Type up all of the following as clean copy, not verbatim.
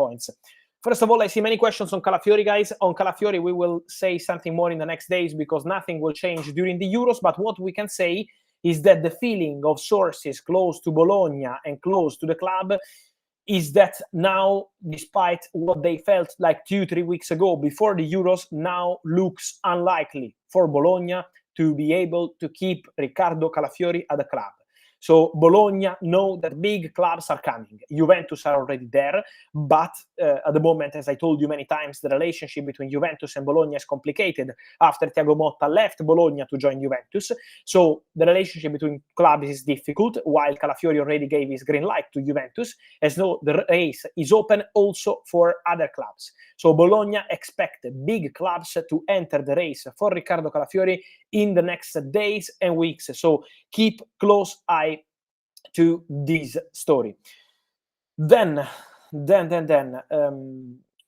points. First of all, I see many questions on Calafiori, guys. On Calafiori, we will say something more in the next days because nothing will change during the Euros. But what we can say is that the feeling of sources close to Bologna and close to the club is that now, despite what they felt like 2-3 weeks ago before the Euros, now looks unlikely for Bologna to be able to keep Riccardo Calafiori at the club. So Bologna know that big clubs are coming. Juventus are already there, but at the moment, as I told you many times, the relationship between Juventus and Bologna is complicated after Thiago Motta left Bologna to join Juventus. So the relationship between clubs is difficult, while Calafiori already gave his green light to Juventus, as though the race is open also for other clubs. So Bologna expect big clubs to enter the race for Riccardo Calafiori in the next days and weeks. So keep close eye to this story. Then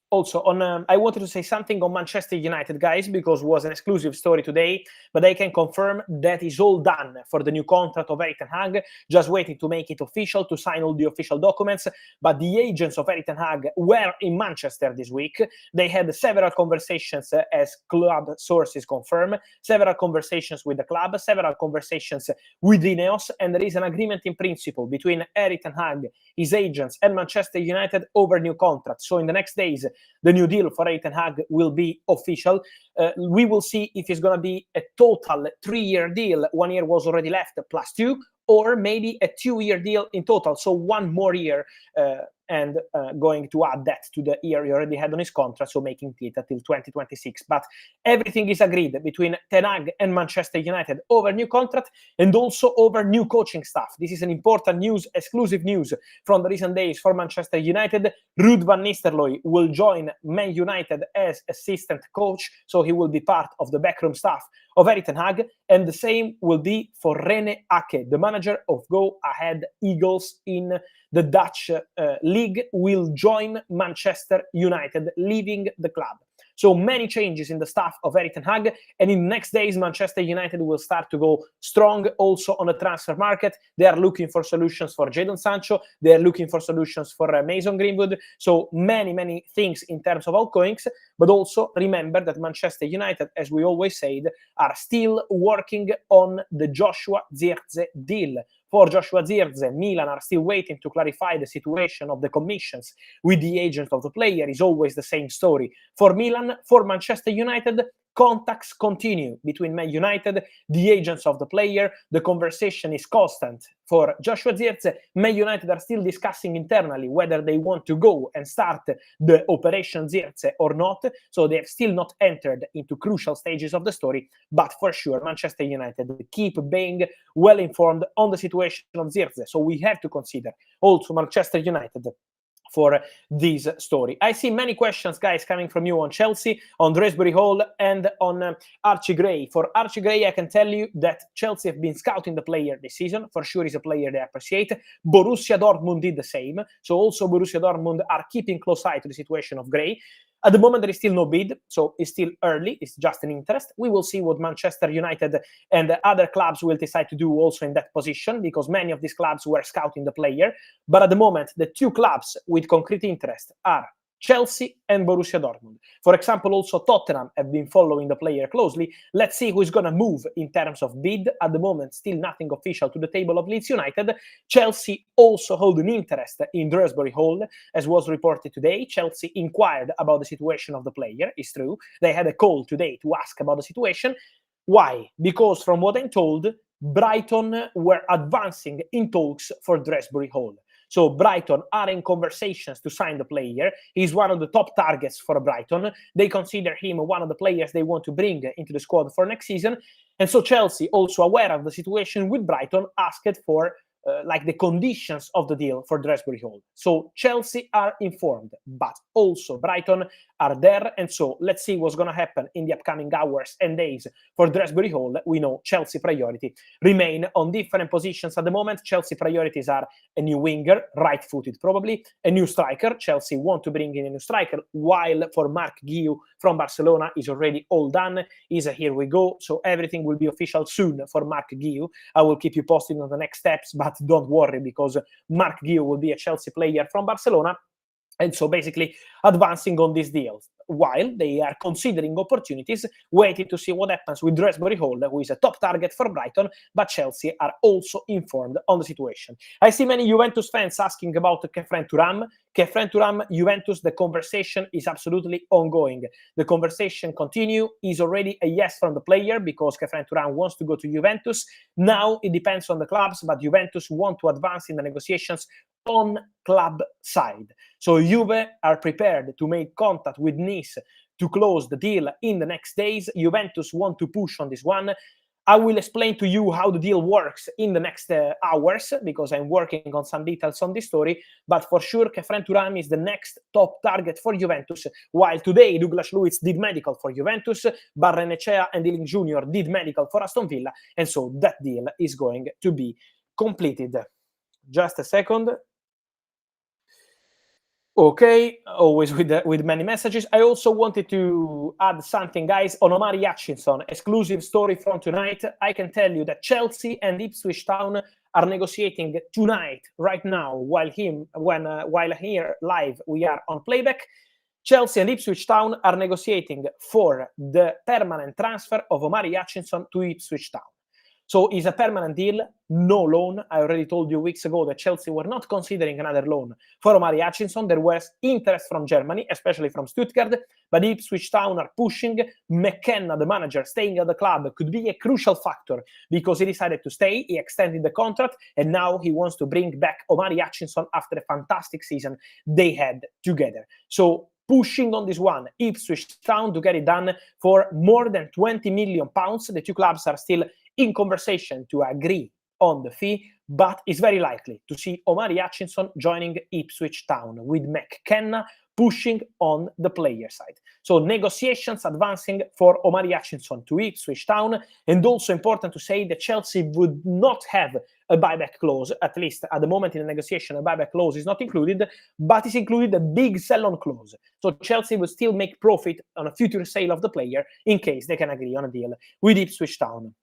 also on I wanted to say something on Manchester United, guys, because it was an exclusive story today, but I can confirm that is all done for the new contract of Erik ten Hag, just waiting to make it official, to sign all the official documents. But the agents of Erik ten Hag were in Manchester this week. They had several conversations, as club sources confirm, several conversations with the club, several conversations with Ineos, and there is an agreement in principle between Erik ten Hag, his agents, and Manchester United over new contracts. So in the next days, the new deal for Erik ten Hag will be official. We will see if it's going to be a total 3-year deal. 1 year was already left, plus 2, or maybe a 2-year deal in total. So 1 more year and going to add that to the year he already had on his contract, so making it until 2026. But everything is agreed between Ten Hag and Manchester United over new contract and also over new coaching staff. This is an important news, exclusive news from the recent days for Manchester United. Ruud van Nistelrooy will join Man United as assistant coach, so he will be part of the backroom staff of Erik ten Hag, and the same will be for Rene Ake, the manager of Go Ahead Eagles in the Dutch league, will join Manchester United, leaving the club. So many changes in the staff of Erik ten Hag, and in the next days, Manchester United will start to go strong also on the transfer market. They are looking for solutions for Jadon Sancho. They are looking for solutions for Mason Greenwood. So many things in terms of outgoings, but also remember that Manchester United, as we always said, are still working on the Joshua Zirkzee deal. For Joshua Zirkzee, Milan are still waiting to clarify the situation of the commissions with the agent of the player. Is always the same story. For Milan, for Manchester United, contacts continue between Man United, the agents of the player. The conversation is constant. For Joshua Zirkzee, Man United are still discussing internally whether they want to go and start the Operation Zirkzee or not. So they have still not entered into crucial stages of the story. But for sure, Manchester United keep being well informed on the situation of Zirkzee. So we have to consider also Manchester United for this story. I see many questions, guys, coming from you on Chelsea, on Dresbury Hall, and on Archie Gray. For Archie Gray, I can tell you that Chelsea have been scouting the player this season. For sure, he's a player they appreciate. Borussia Dortmund did the same. So also Borussia Dortmund are keeping close eye to the situation of Gray. At the moment, there is still no bid, so it's still early. It's just an interest. We will see what Manchester United and other clubs will decide to do also in that position, because many of these clubs were scouting the player. But at the moment, the 2 clubs with concrete interest are Chelsea and Borussia Dortmund. For example, also Tottenham have been following the player closely. Let's see who's going to move in terms of bid. At the moment, still nothing official to the table of Leeds United. Chelsea also hold an interest in Dresbury Hall, as was reported today. Chelsea inquired about the situation of the player. It's true. They had a call today to ask about the situation. Why? Because from what I'm told, Brighton were advancing in talks for Dresbury Hall. So Brighton are in conversations to sign the player. He's one of the top targets for Brighton. They consider him one of the players they want to bring into the squad for next season. And so Chelsea, also aware of the situation with Brighton, asked for like the conditions of the deal for Dresbury Hall. So Chelsea are informed, but also Brighton are there. And so let's see what's going to happen in the upcoming hours and days for Dresbury Hall. We know Chelsea priority remain on different positions at the moment. Chelsea priorities are a new winger, right-footed probably, a new striker. Chelsea want to bring in a new striker, while for Marc Guiu from Barcelona is already all done. Is a here we go. So everything will be official soon for Marc Guiu. I will keep you posted on the next steps, but don't worry, because Marc Guiu will be a Chelsea player from Barcelona. And so basically advancing on this deal, while they are considering opportunities, waiting to see what happens with Dresbury Hall, who is a top target for Brighton, but Chelsea are also informed on the situation. I see many Juventus fans asking about Khéphren Thuram. Khéphren Thuram, Juventus, the conversation is absolutely ongoing. The conversation continue, is already a yes from the player because Khéphren Thuram wants to go to Juventus. Now it depends on the clubs, but Juventus want to advance in the negotiations on club side. So Juve are prepared to make contact with Nice to close the deal in the next days. Juventus want to push on this one. I will explain to you how the deal works in the next hours because I'm working on some details on this story. But for sure, Khéphren Thuram is the next top target for Juventus. While today Douglas Luiz did medical for Juventus, Barrenechea and Ealing Jr. did medical for Aston Villa, and so that deal is going to be completed. Just a second. Okay, always with many messages. I also wanted to add something, guys, on Omari Hutchinson. Exclusive story from tonight. I can tell you that Chelsea and Ipswich Town are negotiating tonight, right now, while here live we are on Playback. Chelsea and Ipswich Town are negotiating for the permanent transfer of Omari Hutchinson to Ipswich Town. So it's a permanent deal, no loan. I already told you weeks ago that Chelsea were not considering another loan for Omari Hutchinson. There was interest from Germany, especially from Stuttgart, but Ipswich Town are pushing. McKenna, the manager, staying at the club could be a crucial factor because he decided to stay. He extended the contract, and now he wants to bring back Omari Hutchinson after a fantastic season they had together. So pushing on this one, Ipswich Town to get it done for more than £20 million. The two clubs are still in conversation to agree on the fee, but it's very likely to see Omari Hutchinson joining Ipswich Town with McKenna pushing on the player side. So negotiations advancing for Omari Hutchinson to Ipswich Town, and also important to say that Chelsea would not have a buyback clause, at least at the moment in the negotiation, a buyback clause is not included, but it's included a big sell-on clause. So Chelsea will still make profit on a future sale of the player in case they can agree on a deal with Ipswich Town.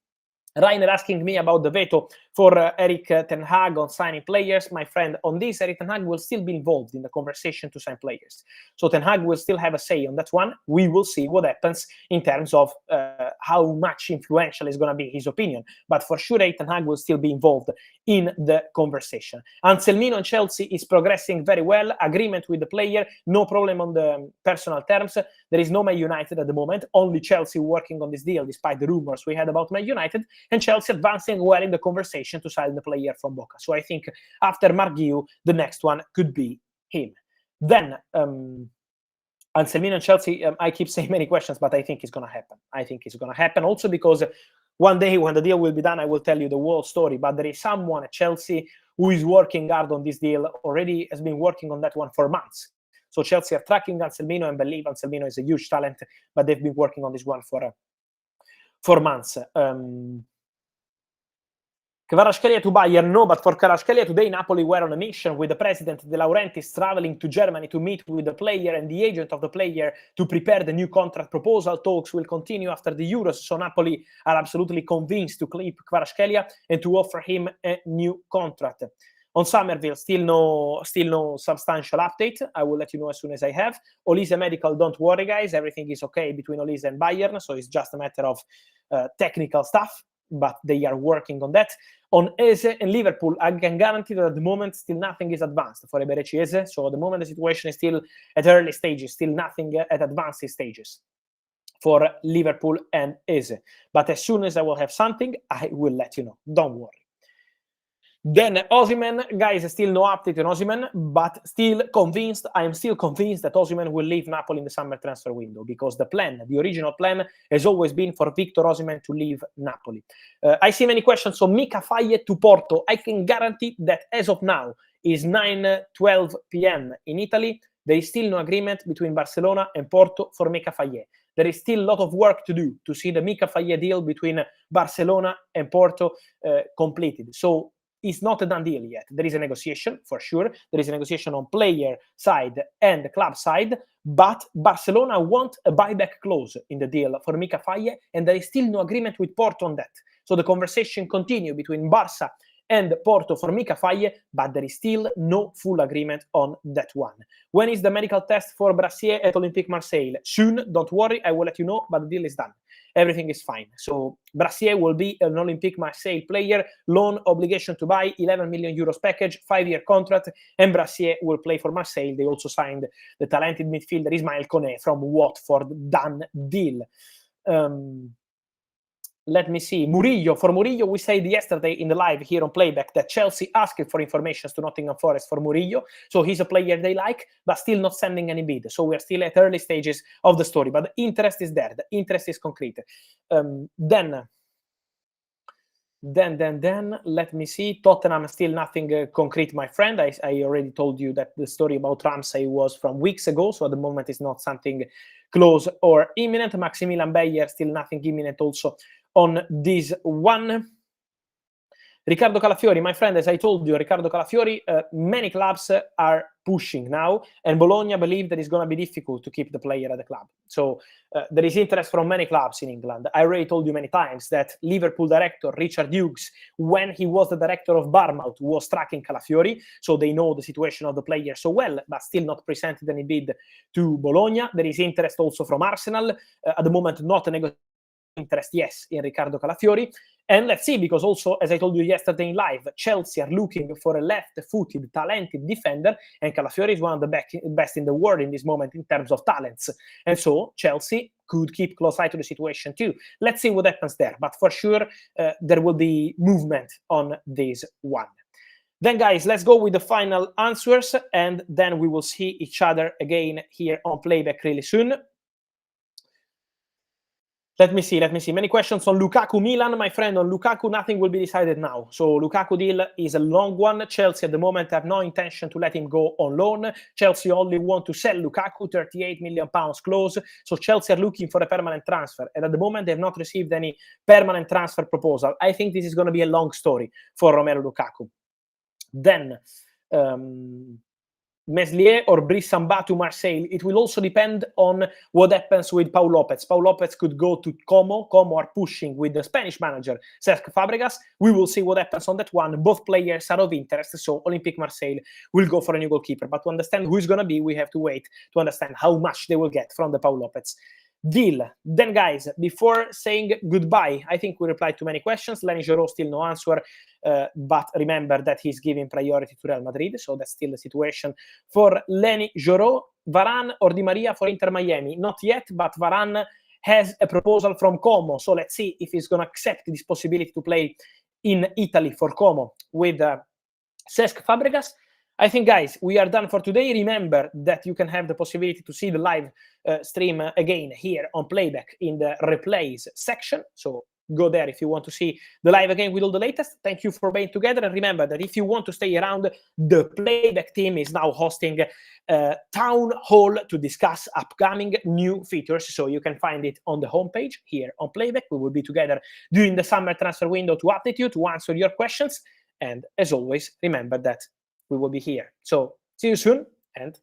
Rainer asking me about the veto for Erik Ten Hag on signing players. My friend, on this, Erik Ten Hag will still be involved in the conversation to sign players. So Ten Hag will still have a say on that one. We will see what happens in terms of how much influential is going to be his opinion. But for sure, Erik Ten Hag will still be involved in the conversation. Anselmino and Chelsea is progressing very well. Agreement with the player, no problem on the personal terms. There is no Man United at the moment. Only Chelsea working on this deal, despite the rumors we had about Man United. And Chelsea advancing well in the conversation to sign the player from Boca. So I think after Mark Guiu, the next one could be him. Then Anselmino and Chelsea, I keep saying many questions, but I think it's going to happen. I think it's going to happen also because one day when the deal will be done, I will tell you the whole story. But there is someone at Chelsea who is working hard on this deal, already has been working on that one for months. So Chelsea are tracking Anselmino and believe Anselmino is a huge talent, but they've been working on this one for months. Kvaratskhelia to Bayern, no, but for Kvaratskhelia today, Napoli were on a mission with the president De Laurentiis traveling to Germany to meet with the player and the agent of the player to prepare the new contract proposal. Talks will continue after the Euros, so Napoli are absolutely convinced to keep Kvaratskhelia and to offer him a new contract. On Somerville, still no substantial update. I will let you know as soon as I have. Olise medical, don't worry, guys. Everything is okay between Olise and Bayern, so it's just a matter of technical stuff, but they are working on that. On Eze and Liverpool, I can guarantee that at the moment, still nothing is advanced for Eberechi Eze. So at the moment, the situation is still at early stages, still nothing at advanced stages for Liverpool and Eze. But as soon as I will have something, I will let you know. Don't worry. Then Osimhen, guys, still no update on Osimhen, but still convinced. I am still convinced that Osimhen will leave Napoli in the summer transfer window because the original plan, has always been for Victor Osimhen to leave Napoli. I see many questions on Mika Faye to Porto. I can guarantee that as of now is 9:12 p.m. in Italy. There is still no agreement between Barcelona and Porto for Mika Faye. There is still a lot of work to do to see the Mika Faye deal between Barcelona and Porto completed. So it's not a done deal yet. There is a negotiation, for sure. There is a negotiation on player side and the club side, but Barcelona want a buyback clause in the deal for Mika Faye, and there is still no agreement with Porto on that. So the conversation continue between Barca and Porto for Mika Faye, but there is still no full agreement on that one. When is the medical test for Brassier at Olympique Marseille? Soon, don't worry, I will let you know, but the deal is done. Everything is fine. So Brassier will be an Olympique Marseille player, loan obligation to buy, 11 million euros package, 5-year contract, and Brassier will play for Marseille. They also signed the talented midfielder Ismail Koné from Watford. Done deal. Let me see. Murillo. For Murillo, we said yesterday in the live here on Playback that Chelsea asked for information to Nottingham Forest for Murillo. So he's a player they like, but still not sending any bid. So we're still at early stages of the story. But the interest is there. The interest is concrete. Then, let me see. Tottenham, still nothing concrete, my friend. I already told you that the story about Ramsey was from weeks ago. So at the moment, it's not something close or imminent. Maximilian Bayer, still nothing imminent also on this one. Riccardo Calafiori, my friend, as I told you, Riccardo Calafiori, many clubs are pushing now, and Bologna believe that it's going to be difficult to keep the player at the club. So there is interest from many clubs in England. I already told you many times that Liverpool director Richard Hughes, when he was the director of Bournemouth, was tracking Calafiori, so they know the situation of the player so well, but still not presented any bid to Bologna. There is interest also from Arsenal. At the moment, not a negotiation. Interest, yes, in Riccardo Calafiori. And let's see, because also, as I told you yesterday in live, Chelsea are looking for a left-footed, talented defender, and Calafiori is one of the best in the world in this moment in terms of talents. And so Chelsea could keep close eye to the situation too. Let's see what happens there. But for sure, there will be movement on this one. Then, guys, let's go with the final answers, and then we will see each other again here on Playback really soon. Let me see. Many questions on Lukaku Milan. My friend, on Lukaku, nothing will be decided now. So Lukaku deal is a long one. Chelsea at the moment have no intention to let him go on loan. Chelsea only want to sell Lukaku, £38 million clause. So Chelsea are looking for a permanent transfer. And at the moment, they have not received any permanent transfer proposal. I think this is going to be a long story for Romelu Lukaku. Then, Meslier or Brice Samba to Marseille. It will also depend on what happens with Pau Lopez. Pau Lopez could go to Como. Como are pushing with the Spanish manager, Cesc Fabregas. We will see what happens on that one. Both players are of interest, so Olympique Marseille will go for a new goalkeeper. But to understand who is going to be, we have to wait to understand how much they will get from the Pau Lopez deal. Then, guys, before saying goodbye, I think we replied to many questions. Lenny Giroud, still no answer, but remember that he's giving priority to Real Madrid, so that's still the situation for Lenny Giroud. Varane or Di Maria for Inter Miami? Not yet, but Varane has a proposal from Como, so let's see if he's going to accept this possibility to play in Italy for Como with Cesc Fabregas. I think, guys, we are done for today. Remember that you can have the possibility to see the live stream again here on Playback in the replays section. So go there if you want to see the live again with all the latest. Thank you for being together. And remember that if you want to stay around, the Playback team is now hosting a town hall to discuss upcoming new features. So you can find it on the homepage here on Playback. We will be together during the summer transfer window to update you, to answer your questions. And as always, remember that we will be here. So see you soon, and